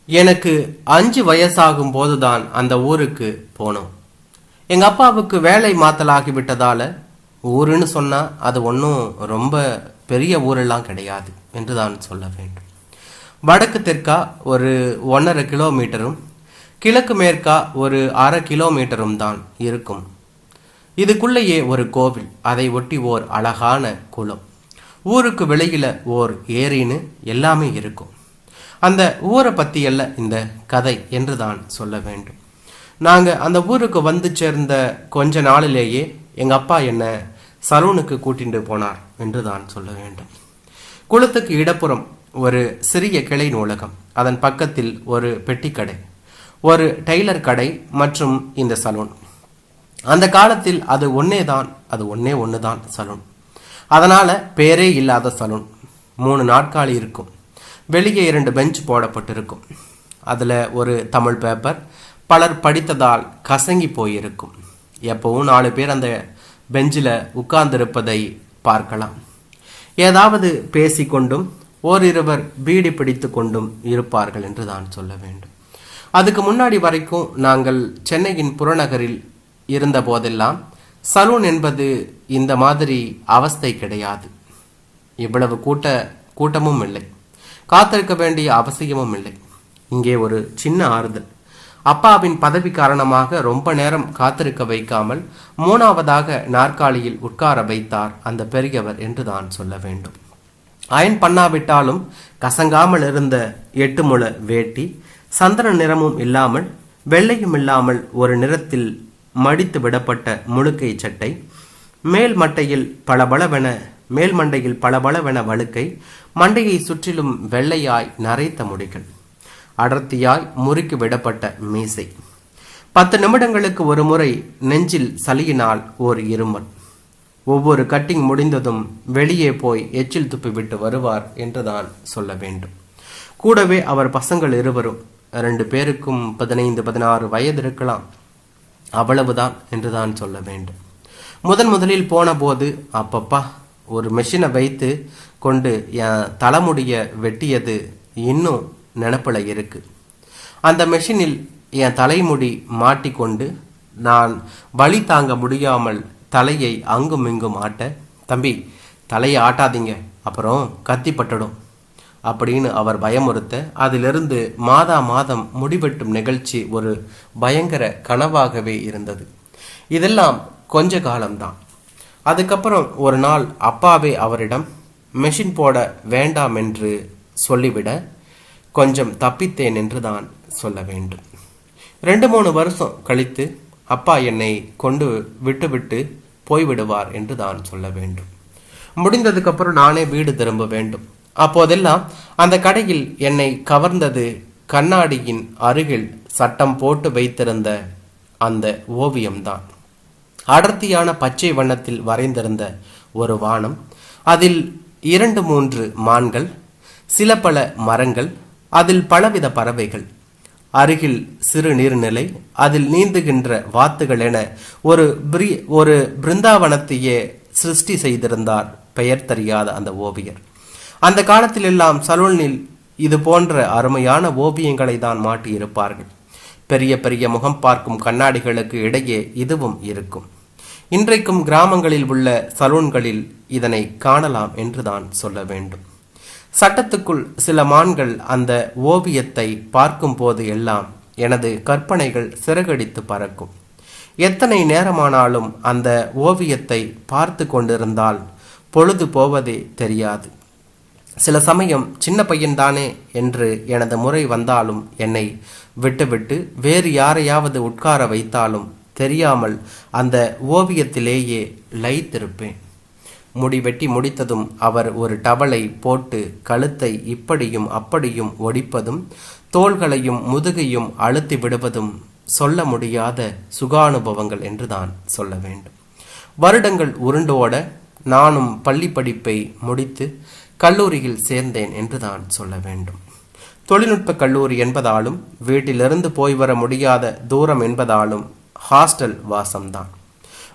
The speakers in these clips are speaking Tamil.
எனக்கு 5 வயசாகும் போதுதான் அந்த ஊருக்கு போனோம். எங்க அப்பாவுக்கு வேலை மாத்தலாகி விட்டதால ஊருன்னு சொன்னா அது ஒன்றும் ரொம்ப பெரிய ஊரெல்லாம் கிடையாது என்று தான் சொல்ல வேண்டும். வடக்கு தெற்கா ஒரு 1.5 கிலோமீட்டரும் கிழக்கு மேற்கா ஒரு 1/2 கிலோமீட்டரும் தான் இருக்கும். இதுக்குள்ளேயே ஒரு கோவில், அதை ஒட்டி ஓர் அழகான குளம், ஊருக்கு வெளியில ஓர் ஏரின்னு எல்லாமே இருக்கும். அந்த ஊரை பற்றி அல்ல இந்த கதை என்று தான் சொல்ல வேண்டும். நாங்கள் அந்த ஊருக்கு வந்து சேர்ந்த கொஞ்ச நாளிலேயே எங்கள் அப்பா என்னை சலூனுக்கு கூட்டிட்டு போனார் என்று தான் சொல்ல வேண்டும். குளத்துக்கு இடப்புறம் ஒரு சிறிய கிளை நூலகம், அதன் பக்கத்தில் ஒரு பெட்டிக்கடை, ஒரு டெய்லர் கடை மற்றும் இந்த சலூன். அந்த காலத்தில் அது ஒன்னே ஒன்று தான் சலூன். அதனால் பேரே இல்லாத சலூன். 3 நாட்காலி இருக்கும். வெளியே 2 பெஞ்ச் போடப்பட்டிருக்கும். அதில் ஒரு தமிழ் பேப்பர், பலர் படித்ததால் கசங்கி போயிருக்கும். எப்பவும் 4 பேர் அந்த பெஞ்சில் உட்கார்ந்திருப்பதை பார்க்கலாம். ஏதாவது பேசிக்கொண்டும் ஓரிருவர் பீடி பிடித்து கொண்டும் இருப்பார்கள் என்று தான் சொல்ல வேண்டும். அதுக்கு முன்னாடி வரைக்கும் நாங்கள் சென்னையின் புறநகரில் இருந்த போதெல்லாம் சலூன் என்பது இந்த மாதிரி அவஸ்தை கிடையாது. இவ்வளவு கூட்டமும் இல்லை, காத்திருக்க வேண்டிய அவசியமும் இல்லை. இங்கே ஒரு சின்ன ஆறுதல். அப்பாவின் பதவி காரணமாக ரொம்ப நேரம் காத்திருக்க வைக்காமல் 3ஆவதாக நாற்காலியில் உட்கார வைத்தார் அந்த பெரியவர் என்று தான் சொல்ல வேண்டும். அயன் பண்ணாவிட்டாலும் கசங்காமல் இருந்த 8 முழ வேட்டி, சந்தன நிறமும் இல்லாமல் வெள்ளையும் இல்லாமல் ஒரு நிறத்தில் மடித்து விடப்பட்ட முழுக்கை சட்டை, மேல் மண்டையில் பளபளவென வழுக்கை, மண்டையை சுற்றிலும் வெள்ளையாய் நரைத்த முடிகள், அடர்த்தியாய் முறுக்கி விடப்பட்ட மீசை. 10 நிமிடங்களுக்கு ஒரு முறை நெஞ்சில் சளியினால் ஓர் இருமல். ஒவ்வொரு கட்டிங் முடிந்ததும் வெளியே போய் எச்சில் துப்பிவிட்டு வருவார் என்றுதான் சொல்ல வேண்டும். கூடவே அவர் பசங்கள் இருவரும், 2 பேருக்கும் 15-16 வயது இருக்கலாம், அவ்வளவுதான் என்றுதான் சொல்ல வேண்டும். முதலில் போன போது அப்பப்பா ஒரு மெஷினை வைத்து கொண்டு என் தலைமுடிய வெட்டியது இன்னும் நினப்பில் இருக்கு. அந்த மெஷினில் என் தலைமுடி மாட்டிக்கொண்டு நான் வலி தாங்க முடியாமல் தலையை அங்கும் இங்கும் ஆட்ட, தம்பி தலையை ஆட்டாதீங்க அப்புறம் கத்தி பட்டடும் அப்படின்னு அவர் பயமுறுத்த, அதிலிருந்து மாதம் முடிவெட்டும் நிகழ்ச்சி ஒரு பயங்கர கனவாகவே இருந்தது. இதெல்லாம் கொஞ்ச காலம்தான். அதுக்கப்புறம் ஒரு நாள் அப்பாவே அவரிடம் மெஷின் போட வேண்டாம் என்று சொல்லிவிட கொஞ்சம் தப்பித்தேன் என்று தான் சொல்ல வேண்டும். 2-3 வருஷம் கழித்து அப்பா என்னை கொண்டு விட்டு போய்விடுவார் என்று தான் சொல்ல வேண்டும். முடிந்ததுக்கப்புறம் நானே வீடு திரும்ப வேண்டும். அப்போதெல்லாம் அந்த கடையில் என்னை கவர்ந்தது கண்ணாடியின் அருகில் சட்டம் போட்டு வைத்திருந்த அந்த ஓவியம்தான். அடர்த்தியான பச்சை வண்ணத்தில் வரைந்திருந்த ஒரு வானம், அதில் 2-3 மான்கள், சில பல மரங்கள், அதில் பலவித பறவைகள், அருகில் சிறு நீர்நிலை, அதில் நீந்துகின்ற வாத்துகள் என ஒரு பிருந்தாவனத்தையே சிருஷ்டி செய்திருந்தார் பெயர் தெரியாத அந்த ஓவியர். அந்த காலத்தில் எல்லாம் சலூனில் இது போன்ற அருமையான ஓவியங்களை தான் மாட்டியிருப்பார்கள். பெரிய பெரிய முகம் பார்க்கும் கண்ணாடிகளுக்கு இடையே இதுவும் இருக்கும். இன்றைக்கும் கிராமங்களில் உள்ள சலூன்களில் இதனை காணலாம் என்றுதான் சொல்ல வேண்டும். சட்டத்துக்குள் சில மான்கள் அந்த ஓவியத்தை பார்க்கும் போது எல்லாம் எனது கற்பனைகள் சிறகடித்து பறக்கும். எத்தனை நேரமானாலும் அந்த ஓவியத்தை பார்த்து கொண்டிருந்தால் பொழுது போவதே தெரியாது. சில சமயம் சின்ன பையன்தானே என்று எனது முறை வந்தாலும் என்னை விட்டுவிட்டு வேறு யாரையாவது உட்கார வைத்தாலும் தெரியாமல் அந்த ஓவியத்திலேயே லயித்திருப்பேன். முடி வெட்டி முடித்ததும் அவர் ஒரு டவலை போட்டு கழுத்தை இப்படியும் அப்படியும் ஒடிப்பதும் தோள்களையும் முதுகையும் அழுத்தி விடுவதும் சொல்ல முடியாத சுகானுபவங்கள் என்றுதான் சொல்ல வேண்டும். வருடங்கள் உருண்டோட நானும் பள்ளி படிப்பை முடித்து கல்லூரியில் சேர்ந்தேன் என்றுதான் சொல்ல வேண்டும். தொழில்நுட்ப கல்லூரி என்பதாலும் வீட்டிலிருந்து போய் வர முடியாத தூரம் என்பதாலும் ஹாஸ்டல் வாசம்தான்.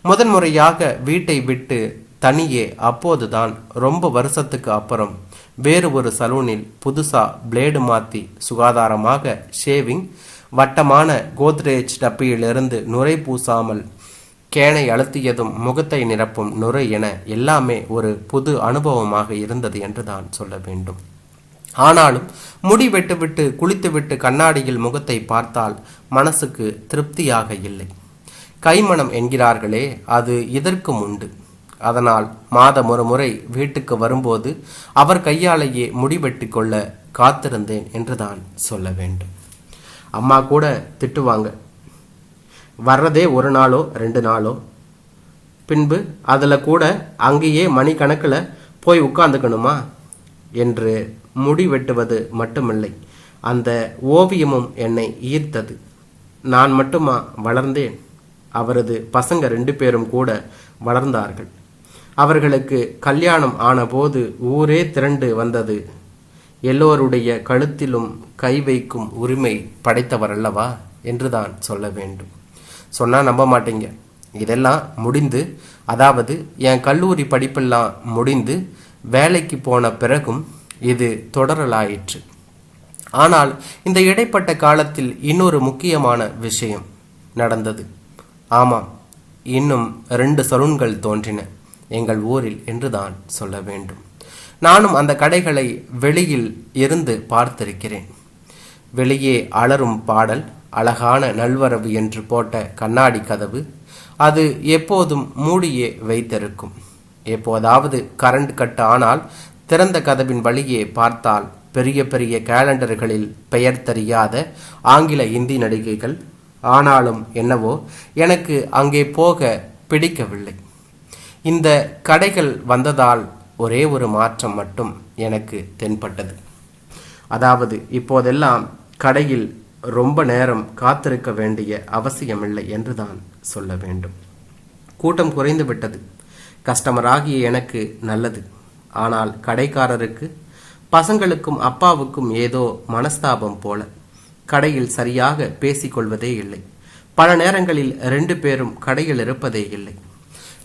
முதன்முறையாக வீட்டை விட்டு தனியே அப்போதுதான் ரொம்ப வருஷத்துக்கு அப்புறம் வேறு ஒரு சலூனில் புதுசா பிளேடு மாத்தி சுகாதாரமாக ஷேவிங், வட்டமான கோத்ரேஜ் டப்பியிலிருந்து நுரை பூசாமல் கேனை அழுத்தியதும் முகத்தை நிரப்பும் நுரை என எல்லாமே ஒரு புது அனுபவமாக இருந்தது என்று தான் சொல்ல வேண்டும். ஆனாலும் முடி வெட்டுவிட்டு குளித்துவிட்டு கண்ணாடியில் முகத்தை பார்த்தால் மனசுக்கு திருப்தியாக இல்லை. கைமணம் என்கிறார்களே, அது இதற்கும் உண்டு. அதனால் மாதம் ஒரு முறை வீட்டுக்கு வரும்போது அவர் கையாலேயே முடிவெட்டி கொள்ள காத்திருந்தேன் என்றுதான் சொல்ல வேண்டும். அம்மா கூட திட்டுவாங்க, வர்றதே ஒரு நாளோ 2 நாளோ, பின்பு அதில் கூட அங்கேயே மணிக்கணக்கில் போய் உட்கார்ந்துக்கணுமா என்று. முடி வெட்டுவது மட்டுமில்லை, அந்த ஓவியமும் என்னை ஈர்த்தது. நான் மட்டுமா வளர்ந்தேன்? அவரது பசங்க 2 பேரும் கூட வளர்ந்தார்கள். அவர்களுக்கு கல்யாணம் ஆனபோது ஊரே திரண்டு வந்தது. எல்லோருடைய கழுத்திலும் கை வைக்கும் உரிமை படைத்தவர் அல்லவா என்றுதான் சொல்ல வேண்டும். சொன்னா நம்ப மாட்டீங்க, இதெல்லாம் முடிந்து, அதாவது என் கல்லூரி படிப்பெல்லாம் முடிந்து வேலைக்கு போன பிறகும் இது தொடரலாயிற்று. ஆனால் இந்த இடைப்பட்ட காலத்தில் இன்னொரு முக்கியமான விஷயம் நடந்தது. ஆமாம், இன்னும் 2 சலூன்கள் தோன்றின எங்கள் ஊரில் என்றுதான் சொல்ல வேண்டும். நானும் அந்த கடைகளை வெளியில் இருந்து பார்த்திருக்கிறேன். வெளியே அலரும் பாடல், அழகான நல்வரவு என்று போட்ட கண்ணாடி கதவு, அது எப்போதும் மூடியே வைத்திருக்கும். எப்போதாவது கரண்ட் கட் ஆனால் திறந்த கதவின் வழியே பார்த்தால் பெரிய பெரிய கேலண்டர்களில் பெயர் தெரியாத ஆங்கில இந்தி நடிகைகள். ஆனாலும் என்னவோ எனக்கு அங்கே போக பிடிக்கவில்லை. இந்த கடைகள் வந்ததால் ஒரே ஒரு மாற்றம் மட்டும் எனக்கு தென்பட்டது. அதாவது இப்போதெல்லாம் கடையில் ரொம்ப நேரம் காத்திருக்க வேண்டிய அவசியமில்லை என்றுதான் சொல்ல வேண்டும். கூட்டம் குறைந்து விட்டது. கஸ்டமராகிய எனக்கு நல்லது. ஆனால் கடைக்காரருக்கு, பசங்களுக்கும் அப்பாவுக்கும் ஏதோ மனஸ்தாபம் போல. கடையில் சரியாக பேசிக்கொள்வதே இல்லை. பல நேரங்களில் 2 பேரும் கடையில் இருப்பதே இல்லை.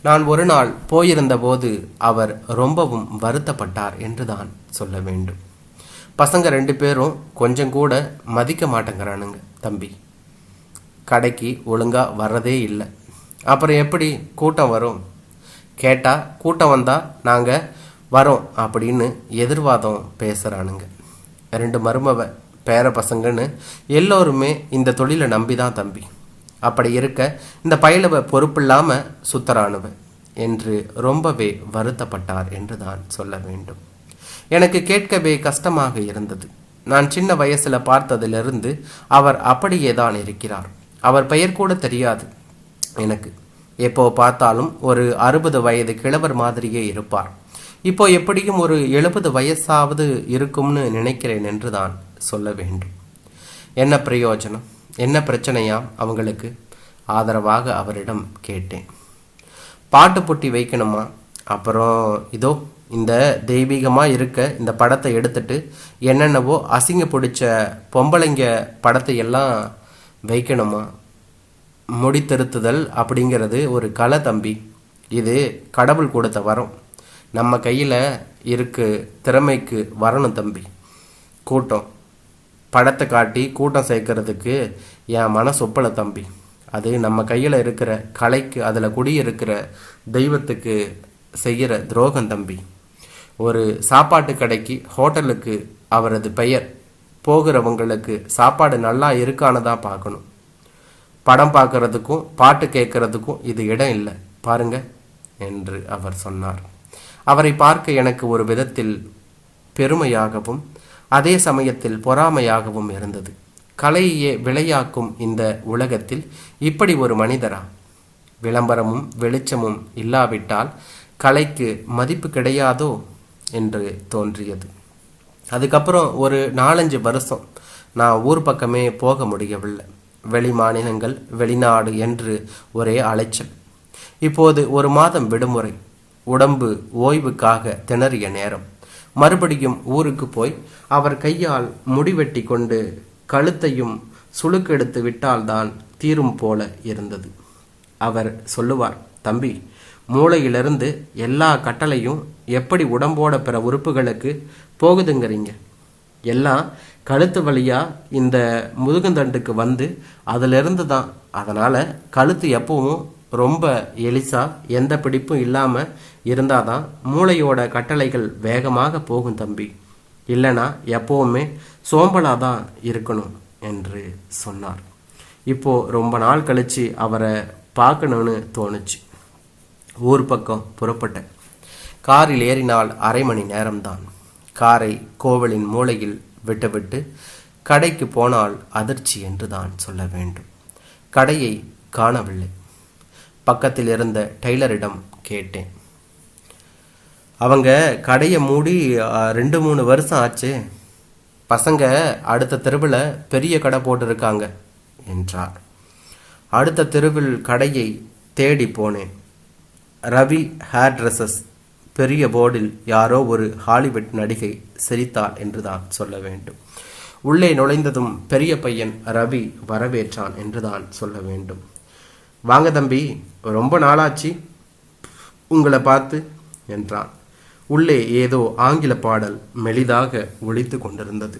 நான் ஒரு நாள் போயிருந்த போது அவர் ரொம்பவும் வருத்தப்பட்டார் என்றுதான் சொல்ல வேண்டும். பசங்க 2 பேரும் கொஞ்சம் கூட மதிக்க மாட்டேங்கிறானுங்க தம்பி. கடைக்கு ஒழுங்கா வர்றதே இல்லை. அப்புறம் எப்படி கூட்டம் வரும்? கேட்டா கூட்டம் வந்தா நாங்க வரோம் அப்படின்னு எதிர்வாதம் பேசுறானுங்க. 2 மருமவ பேர பசங்கன்னு எல்லோருமே இந்த தொழிலை நம்பிதான் தம்பி. அப்படி இருக்க இந்த பயலுவ பொறுப்பில்லாம சுத்தரானுவ என்று ரொம்பவே வருத்தப்பட்டார் என்றுதான் சொல்ல வேண்டும். எனக்கு கேட்கவே கஷ்டமாக இருந்தது. நான் சின்ன வயசுல பார்த்ததிலிருந்து அவர் அப்படியே தான் இருக்கிறார். அவர் பெயர் கூட தெரியாது எனக்கு. எப்போ பார்த்தாலும் ஒரு 60 வயது கிழவர் மாதிரியே இருப்பார். இப்போ எப்படியும் ஒரு 70 வயசாவது இருக்கும்னு நினைக்கிறேன் என்றுதான் சொல்ல வேண்டும். என்ன பிரயோஜனம், என்ன பிரச்சனையாம் அவங்களுக்கு? ஆதரவாக அவரிடம் கேட்டேன். பாட்டு புட்டி வைக்கணுமா? அப்புறம் இதோ இந்த தெய்வீகமாக இருக்க இந்த படத்தை எடுத்துட்டு என்னென்னவோ அசிங்க பிடிச்ச பொம்பளைங்க படத்தை எல்லாம் வைக்கணுமா? முடித்திருத்துதல் அப்படிங்கிறது ஒரு கலை தம்பி. இது கடவுள் கொடுத்த வரம். நம்ம கையில் இருக்கு திறமைக்கு வரணும் தம்பி. கூட்டம் படத்தை காட்டி கூட்டம் சேர்க்கறதுக்கு என் மனசு ஒப்பலை தம்பி. அது நம்ம கையில் இருக்கிற கலைக்கு, அதில் குடியிருக்கிற தெய்வத்துக்கு செய்கிற துரோகம் தம்பி. ஒரு சாப்பாட்டு கடைக்கு, ஹோட்டலுக்கு அவரது பெயர் போகிறவங்களுக்கு சாப்பாடு நல்லா இருக்கான்னு தான் பார்க்கணும். படம் பார்க்கறதுக்கும் பாட்டு கேட்கறதுக்கும் இது இடம் இல்லை பாருங்க என்று அவர் சொன்னார். அவரை பார்க்க எனக்கு ஒரு விதத்தில் பெருமையாகவும் அதே சமயத்தில் பொறாமையாகவும் இருந்தது. கலையே விளையாக்கும் இந்த உலகத்தில் இப்படி ஒரு மனிதரா? விளம்பரமும் வெளிச்சமும் இல்லாவிட்டால் கலைக்கு மதிப்பு கிடையாதோ என்று தோன்றியது. அதுக்கப்புறம் ஒரு 4-5 வருஷம் நான் ஊர் பக்கமே போக முடியவில்லை. வெளி மாநிலங்கள், வெளிநாடு என்று ஒரே அலைச்சல். இப்போது 1 மாதம் விடுமுறை. உடம்பு ஓய்வுக்காக திணறிய நேரம். மறுபடியும் ஊருக்கு போய் அவர் கையால் முடிவெட்டி கொண்டு கழுத்தையும் சுளுக்கெடுத்து விட்டால்தான் தீரும் போல இருந்தது. அவர் சொல்லுவார், தம்பி மூளையிலிருந்து எல்லா கட்டளையும் எப்படி உடம்போட பிற உறுப்புகளுக்கு போகுதுங்கிறீங்க? எல்லாம் கழுத்து வழியா இந்த முதுகுந்தண்டுக்கு வந்து அதிலிருந்து தான். அதனால கழுத்து எப்பவும் ரொம்ப எலிசா எந்த பிடிப்பும் இல்லாம இருந்தாதான் மூளையோட கட்டளைகள் வேகமாக போகும் தம்பி. இல்லைனா எப்பவுமே சோம்பலாதான் இருக்கணும் என்று சொன்னார். இப்போ ரொம்ப நாள் கழிச்சு அவரை பார்க்கணும்னு தோணுச்சு. ஊர் பக்கம் புறப்பட்டேன். காரில் ஏறினால் அரை மணி நேரம்தான். காரை கோவிலின் மூலையில் விட்டுவிட்டு கடைக்கு போனால் அதிர்ச்சி என்று தான் சொல்ல வேண்டும். கடையை காணவில்லை. பக்கத்தில் இருந்த டெய்லரிடம் கேட்டேன். அவங்க கடையை மூடி 2-3 வருஷம் ஆச்சு. பசங்க அடுத்த தெருவில் பெரிய கடை போட்டிருக்காங்க என்றார். அடுத்த தெருவில் கடையை தேடி போனேன். ரவி ஹேர் ட்ரெஸ்ஸஸ் பெரிய போர்டில் யாரோ ஒரு ஹாலிவுட் நடிகை சிரித்தாள் என்றுதான் சொல்ல வேண்டும். உள்ளே நுழைந்ததும் பெரிய பையன் ரவி வரவேற்றான் என்றுதான் சொல்ல வேண்டும். வாங்க தம்பி, ரொம்ப நாளாச்சு உங்களை பார்த்து என்றான். உள்ளே ஏதோ ஆங்கில பாடல் மெலிதாக ஒலித்து கொண்டிருந்தது.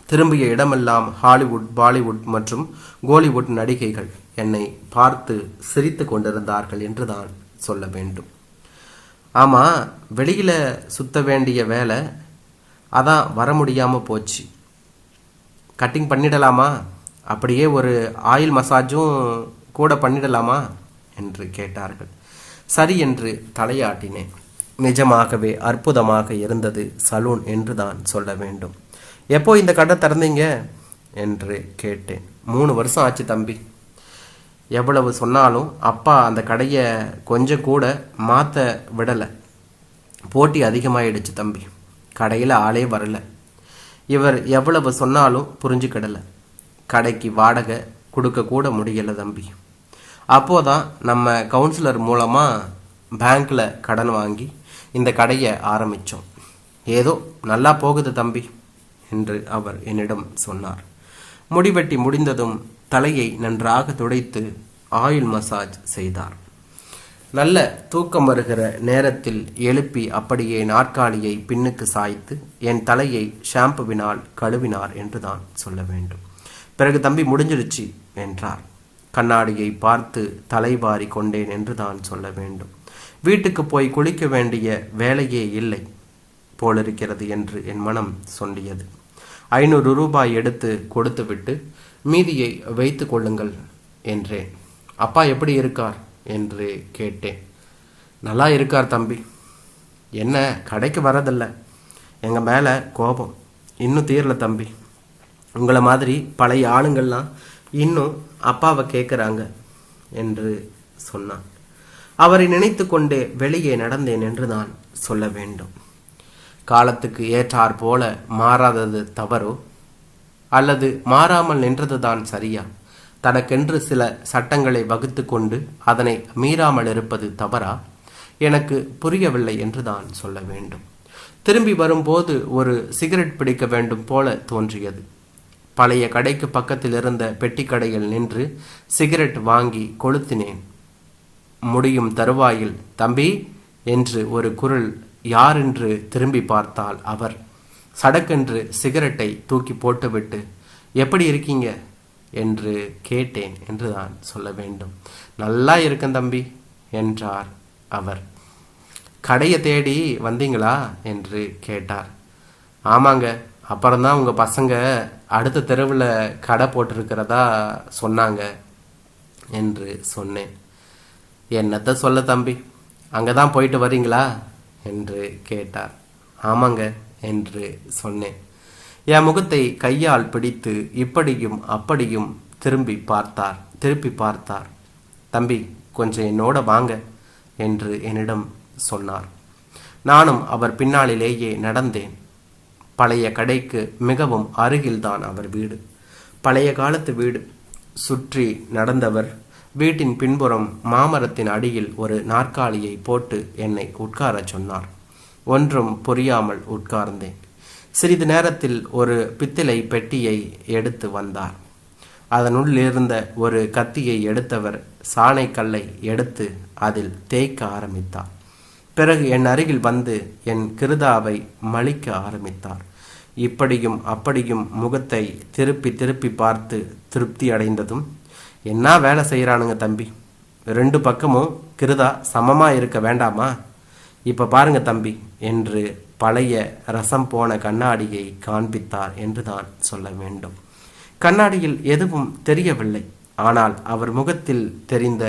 திரும்பிய இடமெல்லாம் ஹாலிவுட், பாலிவுட் மற்றும் கோலிவுட் நடிகைகள் என்னை பார்த்து சிரித்து கொண்டிருந்தார்கள் என்றுதான் சொல்ல வேண்டும். ஆமா, வெளியில சுத்த வேண்டிய வேலை, அதான் வர முடியாம போச்சு. கட்டிங் பண்ணிடலாமா? அப்படியே ஒரு ஆயில் மசாஜும் கூட பண்ணிடலாமா என்று கேட்டார்கள். சரி என்று தலையாட்டினேன். நிஜமாகவே அற்புதமாக இருந்தது சலூன் என்று தான் சொல்ல வேண்டும். எப்போ இந்த கடை திறந்தீங்க என்று கேட்டேன். 3 வருஷம் ஆச்சு தம்பி. எவ்வளவு சொன்னாலும் அப்பா அந்த கடையை கொஞ்சம் கூட மாற்ற விடலை. போட்டி அதிகமாயிடுச்சு தம்பி. கடையில் ஆளே வரல. இவர் எவ்வளவு சொன்னாலும் புரிஞ்சுக்கிடலை. கடைக்கு வாடகை கொடுக்க கூட முடியலை தம்பி. அப்போதான் நம்ம கவுன்சிலர் மூலமாக பேங்க்கில் கடன் வாங்கி இந்த கடையை ஆரம்பித்தோம். ஏதோ நல்லா போகுது தம்பி என்று அவர் என்னிடம் சொன்னார். முடிவெட்டி முடிந்ததும் தலையை நன்றாக துடைத்து ஆயில் மசாஜ் செய்தார். நல்ல தூக்கம் வருகிற நேரத்தில் எழுப்பி அப்படியே நாற்காலியை பின்னுக்கு சாய்த்து என் தலையை ஷாம்புவினால் கழுவினார் என்றுதான் சொல்ல வேண்டும். பிறகு தம்பி முடிஞ்சிருச்சு என்றார். கண்ணாடியை பார்த்து தலைவாரி கொண்டேன் என்றுதான் சொல்ல வேண்டும். வீட்டுக்கு போய் குளிக்க வேண்டிய வேலையே இல்லை போலிருக்கிறது என்று என் மனம் சொல்லியது. 500 ரூபாய் எடுத்து கொடுத்துவிட்டு மீதியை வைத்து கொள்ளுங்கள் என்றேன். அப்பா எப்படி இருக்கார் என்று கேட்டேன். நல்லா இருக்கார் தம்பி. என்ன கடைக்கு வரதில்லை? எங்கள் மேலே கோபம் இன்னும் தீரல தம்பி. உங்களை மாதிரி பழைய ஆளுங்கள்லாம் இன்னும் அப்பாவை கேட்குறாங்க என்று சொன்னான். அவரை நினைத்து கொண்டே வெளியே நடந்தேன் என்று நான் சொல்ல வேண்டும். காலத்துக்கு ஏற்றாற் போல மாறாதது தவறோ அல்லது மாறாமல் நின்றதுதான் சரியா? தனக்கென்று சில சட்டங்களை வகுத்து கொண்டு அதனை மீறாமல் இருப்பது தவறா? எனக்கு புரியவில்லை என்று தான் சொல்ல வேண்டும். திரும்பி வரும்போது ஒரு சிகரெட் பிடிக்க வேண்டும் போல தோன்றியது. பழைய கடைக்கு பக்கத்தில் இருந்த பெட்டி கடையில் நின்று சிகரெட் வாங்கி கொளுத்தினேன். முடியும் தருவாயில் தம்பி என்று ஒரு குரல். யாரென்று திரும்பி பார்த்தால் அவர். சடக்கென்று சிகரெட்டை தூக்கி போட்டுவிட்டு எப்படி இருக்கீங்க என்று கேட்டேன் என்று தான் சொல்ல வேண்டும். நல்லா இருக்கேன் தம்பி என்றார் அவர். கடையை தேடி வந்தீங்களா என்று கேட்டார். ஆமாங்க, அப்புறம்தான் உங்கள் பசங்க அடுத்த தெருவில் கடை போட்டிருக்கிறதா சொன்னாங்க என்று சொன்னேன். என்னத்தை சொல்ல தம்பி, அங்கே தான் போயிட்டு வரீங்களா என்று கேட்டார். ஆமாங்க என்று சொன்னேன். என் முகத்தை கையால் பிடித்து இப்படியும் அப்படியும் திருப்பி பார்த்தார். தம்பி கொஞ்சம் என்னோட வாங்க என்று என்னிடம் சொன்னார். நானும் அவர் பின்னாளிலேயே நடந்தேன். பழைய கடைக்கு மிகவும் அருகில்தான் அவர் வீடு. பழைய காலத்து வீடு. சுற்றி நடந்தவர் வீட்டின் பின்புறம் மாமரத்தின் அடியில் ஒரு நாற்காலியை போட்டு என்னை உட்கார சொன்னார். ஒன்றும் புரியாமல் உட்கார்ந்தேன். சிறிது நேரத்தில் ஒரு பித்தளை பெட்டியை எடுத்து வந்தார். அதனுள் இருந்த ஒரு கத்தியை எடுத்தவர் சாணைக்கல்லை எடுத்து அதில் தேய்க்க ஆரம்பித்தார். பிறகு என் அருகில் வந்து என் கிருதாவை மலிக்க ஆரம்பித்தார். இப்படியும் அப்படியும் முகத்தை திருப்பி திருப்பி பார்த்து திருப்தி அடைந்ததும், என்ன வேலை செய்கிறானுங்க தம்பி, 2 பக்கமும் கிருதா சமமா இருக்க வேண்டாமா? இப்ப பாருங்க தம்பி என்று பழைய ரசம் போன கண்ணாடியை காண்பித்தார் என்றுதான் சொல்ல வேண்டும். கண்ணாடியில் எதுவும் தெரியவில்லை. ஆனால் அவர் முகத்தில் தெரிந்த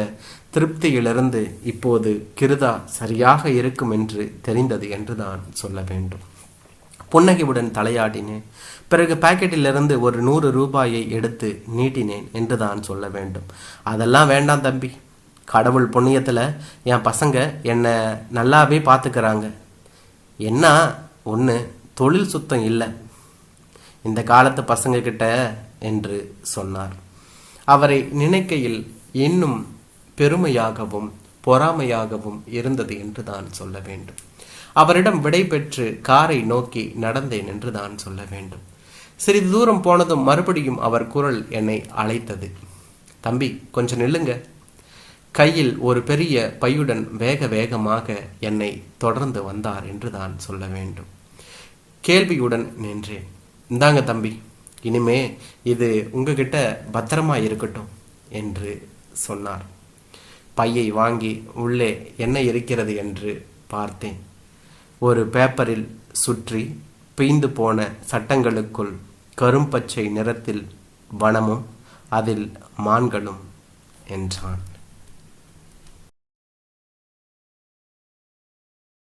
திருப்தியிலிருந்து இப்போது கிருதா சரியாக இருக்கும் என்று தெரிந்தது என்றுதான் சொல்ல வேண்டும். புன்னகையுடன் தலையாடினேன். பிறகு பாக்கெட்டிலிருந்து ஒரு 100 ரூபாயை எடுத்து நீட்டினேன் என்றுதான் சொல்ல வேண்டும். அதெல்லாம் வேண்டாம் தம்பி, கடவுள் புண்ணியத்துல என் பசங்க என்னை நல்லாவே பார்த்துக்கிறாங்க. என்ன ஒன்று தொழில் சுத்தம் இல்லை இந்த காலத்து பசங்க கிட்ட என்று சொன்னார். அவரை நினைக்கையில் இன்னும் பெருமையாகவும் பொறாமையாகவும் இருந்தது என்று தான் சொல்ல வேண்டும். அவரிடம் விடை பெற்று காரை நோக்கி நடந்தேன் என்று தான் சொல்ல வேண்டும். சிறிது தூரம் போனதும் மறுபடியும் அவர் குரல் என்னை அழைத்தது. தம்பி, கொஞ்சம் நில்லுங்க. கையில் ஒரு பெரிய பையுடன் வேக வேகமாக என்னை தொடர்ந்து வந்தார் என்று தான் சொல்ல வேண்டும். கேள்வியுடன் நின்றேன். இந்தாங்க தம்பி, இனிமே இது உங்ககிட்ட பத்திரமா இருக்கட்டும் என்று சொன்னார். பையை வாங்கி உள்ளே என்ன இருக்கிறது என்று பார்த்தேன். ஒரு பேப்பரில் சுற்றி பீய்ந்து போன சட்டங்களுக்குள் கரும்பச்சை நிறத்தில் வனமும் அதில் மான்களும் என்றான்.